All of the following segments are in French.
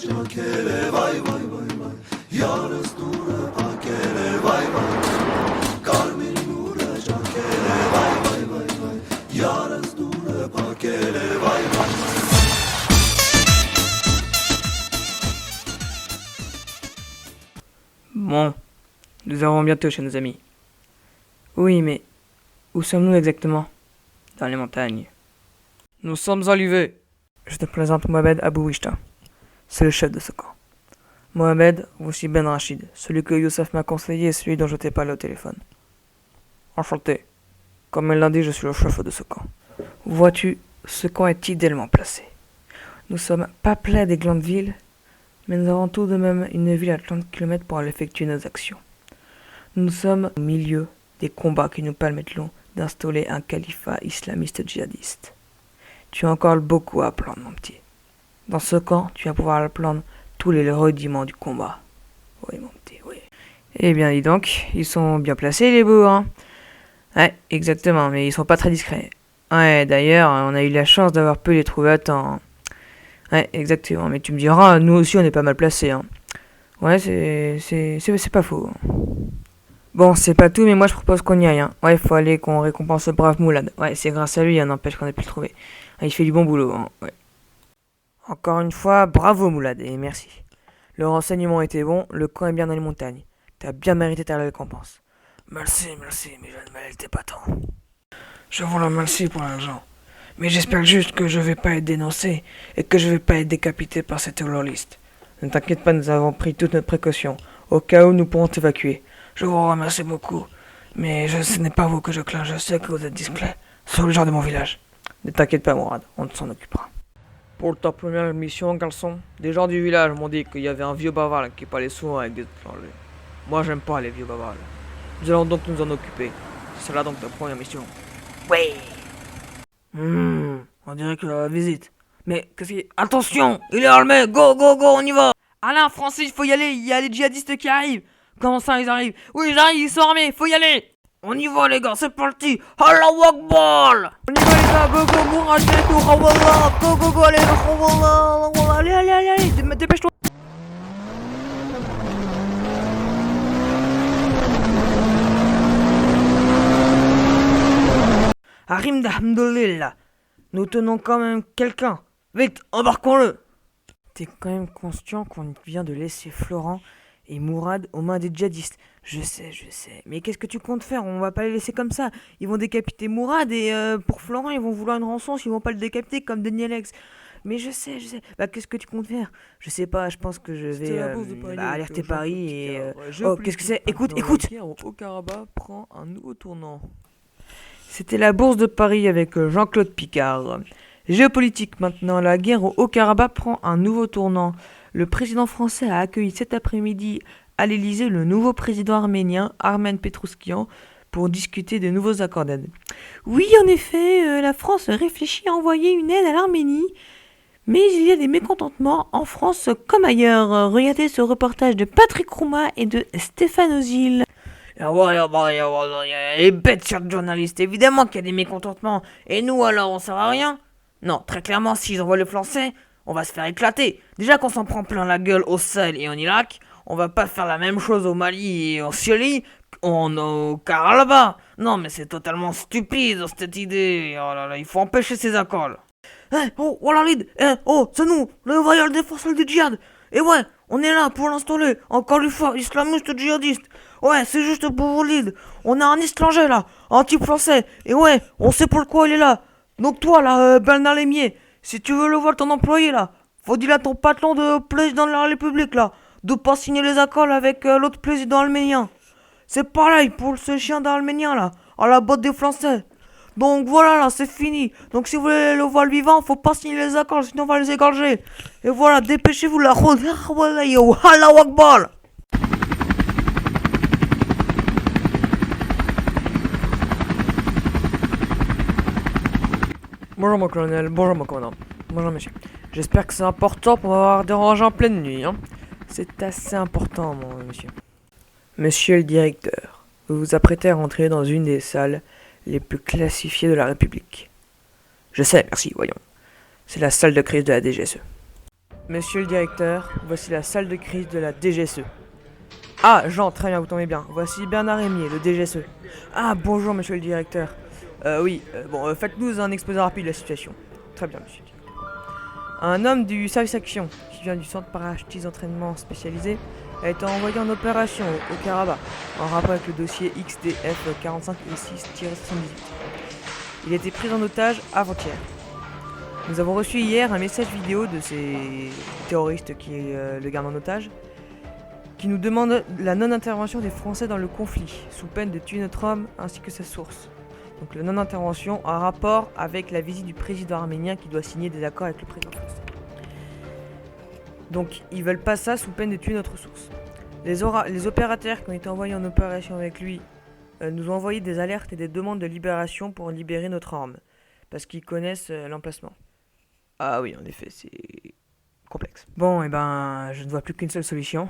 Bon, nous arrivons bientôt chez nos amis. Oui, mais où sommes-nous exactement? Dans les montagnes. Nous sommes à l'UV. Je te présente Mohamed Abou Wishta. C'est le chef de ce camp. Mohamed, voici Ben Rachid, celui que Youssef m'a conseillé et celui dont je t'ai parlé au téléphone. Enchanté. Comme elle l'a dit, je suis le chef de ce camp. Vois-tu, ce camp est idéalement placé. Nous sommes pas près des grandes villes, mais nous avons tout de même une ville à 30 km pour aller effectuer nos actions. Nous sommes au milieu des combats qui nous permettront d'installer un califat islamiste djihadiste. Tu as encore beaucoup à apprendre, mon petit. Dans ce camp, tu vas pouvoir apprendre tous les rudiments du combat. Oui, mon petit, oui. Eh bien, dis donc, ils sont bien placés, les beaux, hein. Ouais, exactement, mais ils sont pas très discrets. Ouais, d'ailleurs, on a eu la chance d'avoir pu les trouver à temps. Ouais, exactement, mais tu me diras, nous aussi, on est pas mal placés, hein. Ouais, c'est pas faux. Bon, c'est pas tout, mais moi je propose qu'on y aille, hein. Ouais, faut aller qu'on récompense ce brave Moulad. Ouais, c'est grâce à lui, hein, n'empêche qu'on a pu le trouver. Ah, il fait du bon boulot, hein, ouais. Encore une fois, bravo Moulad, et merci. Le renseignement était bon, le camp est bien dans les montagnes. T'as bien mérité ta récompense. Merci, mais je ne méritais pas tant. Je vous remercie pour l'argent. Mais j'espère juste que je vais pas être dénoncé et que je vais pas être décapité par cette terroriste. Ne t'inquiète pas, nous avons pris toutes nos précautions, au cas où nous pourrons t'évacuer. Je vous remercie beaucoup, mais ce n'est pas vous que je crains, je sais que vous êtes discret, sur le genre de mon village. Ne t'inquiète pas, Mourad, on s'en occupera. Pour ta première mission, garçon, des gens du village m'ont dit qu'il y avait un vieux bavard qui parlait souvent avec des étrangers. Moi, j'aime pas les vieux bavards. Nous allons donc nous en occuper. C'est là donc ta première mission. Oui. On dirait que la visite. Mais qu'est-ce qui... Attention, il est armé, go, on y va. Alain, Francis, faut y aller, il y a les djihadistes qui arrivent. Comment ça, ils arrivent? Oui, j'arrive, ils sont armés, faut y aller. On y va, les gars, c'est parti. Allahu Akbar. On y va, les gars, go, mourage, go, allez, allez, dépêche-toi. Harim d'Ahmdulillah, nous tenons quand même quelqu'un. Vite, embarquons-le. T'es quand même conscient qu'on vient de laisser Florent et Mourad aux mains des djihadistes. Je sais. Mais qu'est-ce que tu comptes faire? On va pas les laisser comme ça. Ils vont décapiter Mourad et pour Florent, ils vont vouloir une rançon s'ils vont pas le décapiter comme Daniel X. Mais je sais. Bah, qu'est-ce que tu comptes faire? Je sais pas, je pense que je vais alerter Paris et... Oh, qu'est-ce que c'est? Écoute. La guerre au Haut-Karabakh prend un nouveau tournant. C'était la bourse de Paris avec Jean-Claude Picard. Géopolitique maintenant, la guerre au Haut-Karabakh prend un nouveau tournant. Le président français a accueilli cet après-midi à l'Elysée le nouveau président arménien, Armen Petrouskian, pour discuter de nouveaux accords d'aide. Oui, en effet, la France réfléchit à envoyer une aide à l'Arménie, mais il y a des mécontentements en France comme ailleurs. Regardez ce reportage de Patrick Rouma et de Stéphane Ozil. Elle est bête, cette journaliste. Évidemment qu'il y a des mécontentements. Et nous, alors, on sert à rien? Non, très clairement, s'ils envoient les Français, on va se faire éclater. Déjà qu'on s'en prend plein la gueule au Sahel et en Irak, on va pas faire la même chose au Mali et en Syrie au Karabakh. Non, mais c'est totalement stupide, cette idée. Oh là là, il faut empêcher ces accords. Walid, c'est nous, le royal défenseur du djihad. Et ouais, on est là pour l'installer, encore une fois, islamiste djihadiste. Ouais, c'est juste pour Walid. On a un étranger là, un type français. Et ouais, on sait pourquoi il est là. Donc toi là, Bernard Lémier, si tu veux le voir ton employé là, faut dire à ton patron de président de la République là, de pas signer les accords avec l'autre président arménien. C'est pareil pour ce chien d'arménien là, à la botte des Français. Donc voilà là, c'est fini. Donc si vous voulez le voir vivant, faut pas signer les accords, sinon on va les égorger. Et voilà, dépêchez-vous là. Allahu Akbar. Bonjour mon colonel, bonjour mon commandant, bonjour monsieur. J'espère que c'est important pour m'avoir dérangé en pleine nuit, hein. C'est assez important, mon monsieur. Monsieur le directeur, vous vous apprêtez à rentrer dans une des salles les plus classifiées de la République. Je sais, merci, voyons. C'est la salle de crise de la DGSE. Monsieur le directeur, voici la salle de crise de la DGSE. Ah, Jean, très bien, vous tombez bien. Voici Bernard Rémier, le DGSE. Ah, bonjour, monsieur le directeur. Faites-nous un exposé rapide de la situation. Très bien, monsieur. Un homme du service action, qui vient du centre parachutiste d'entraînement spécialisé, a été envoyé en opération au Karabakh, en rapport avec le dossier XDF 45 et 6-78. Il a été pris en otage avant-hier. Nous avons reçu hier un message vidéo de ces terroristes qui le gardent en otage, qui nous demandent la non-intervention des Français dans le conflit, sous peine de tuer notre homme ainsi que sa source. Donc la non-intervention en rapport avec la visite du président arménien qui doit signer des accords avec le président français. Donc ils veulent pas ça sous peine de tuer notre source. Les opérateurs qui ont été envoyés en opération avec lui nous ont envoyé des alertes et des demandes de libération pour libérer notre arme, parce qu'ils connaissent l'emplacement. Ah oui, en effet, c'est complexe. Bon, et ben, je ne vois plus qu'une seule solution.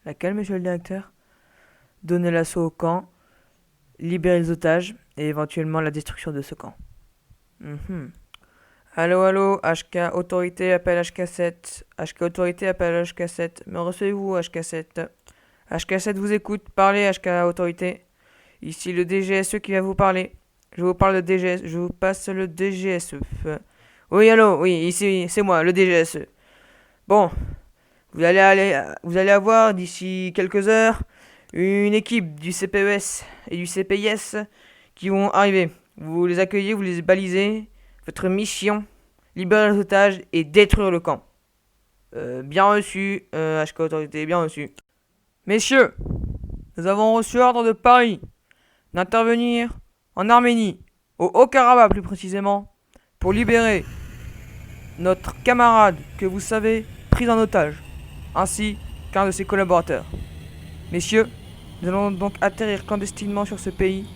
Laquelle, monsieur le directeur? Donner l'assaut au camp, libérer les otages et éventuellement la destruction de ce camp. Allô, HK autorité appelle HK7. HK autorité appelle HK7. Me recevez-vous, HK7? HK7 vous écoute. Parlez, HK autorité. Ici le DGSE qui va vous parler. Je vous parle de DGSE. Je vous passe le DGSE. Oui, allô, oui, ici, c'est moi, le DGSE. Bon, vous allez avoir d'ici quelques heures une équipe du CPES et du CPIS qui vont arriver. Vous les accueillez, vous les balisez. Votre mission, libérer les otages et détruire le camp. Bien reçu, HK Autorité, bien reçu. Messieurs, nous avons reçu ordre de Paris d'intervenir en Arménie, au Haut-Karabakh plus précisément, pour libérer notre camarade que vous savez pris en otage, ainsi qu'un de ses collaborateurs. Messieurs, nous allons donc atterrir clandestinement sur ce pays,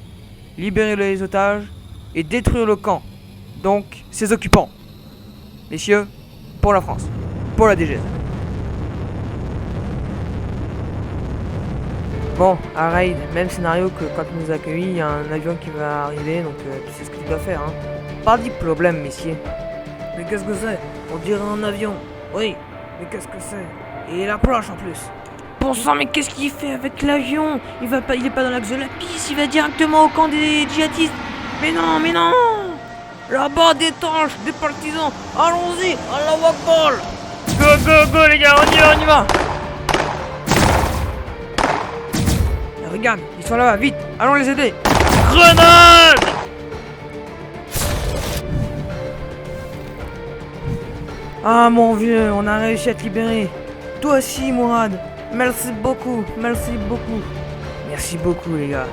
libérer les otages et détruire le camp, donc ses occupants. Messieurs, pour la France, pour la DGS. Bon, à Raid, même scénario que quand on nous accueille, il y a un avion qui va arriver, donc tu sais ce que tu dois faire, hein. Pas de problème, messieurs. Mais qu'est-ce que c'est? On dirait un avion. Oui, mais qu'est-ce que c'est? Et il approche en plus. Bon sang, mais qu'est-ce qu'il fait avec l'avion? Il est pas dans l'axe de la piste, il va directement au camp des djihadistes. Mais non, mais non! Là-bas, des tanks, des partisans. Allons-y, Allahu Akbar! Go, les gars, on y va! Et regarde, ils sont là-bas, vite, allons les aider! Grenade! Ah mon vieux, on a réussi à te libérer. Toi aussi, Mourad. Merci beaucoup, merci beaucoup. Merci beaucoup, les gars.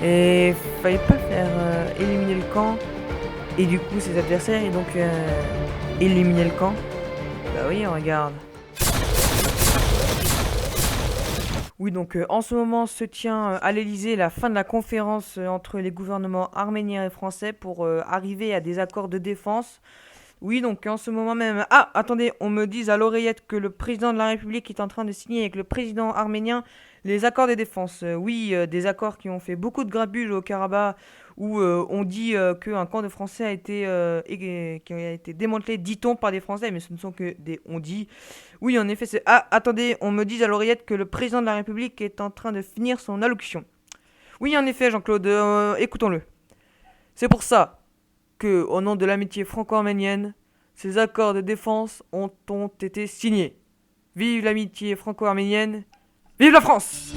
Et fallait pas faire éliminer le camp et du coup ses adversaires et donc éliminer le camp. Bah oui, regarde. Oui, donc en ce moment se tient à l'Elysée la fin de la conférence entre les gouvernements arméniens et français pour arriver à des accords de défense. Oui, donc en ce moment même... Ah, attendez, on me dit à l'oreillette que le président de la République est en train de signer avec le président arménien les accords de défense. Des accords qui ont fait beaucoup de grabuge au Karabakh, où on dit qu'un camp de Français qui a été démantelé, dit-on, par des Français, mais ce ne sont que des on-dit. Oui, en effet, c'est... Ah, attendez, on me dit à l'oreillette que le président de la République est en train de finir son allocution. Oui, en effet, Jean-Claude, écoutons-le. C'est pour ça que, au nom de l'amitié franco-arménienne, ces accords de défense ont été signés. Vive l'amitié franco-arménienne, vive la France!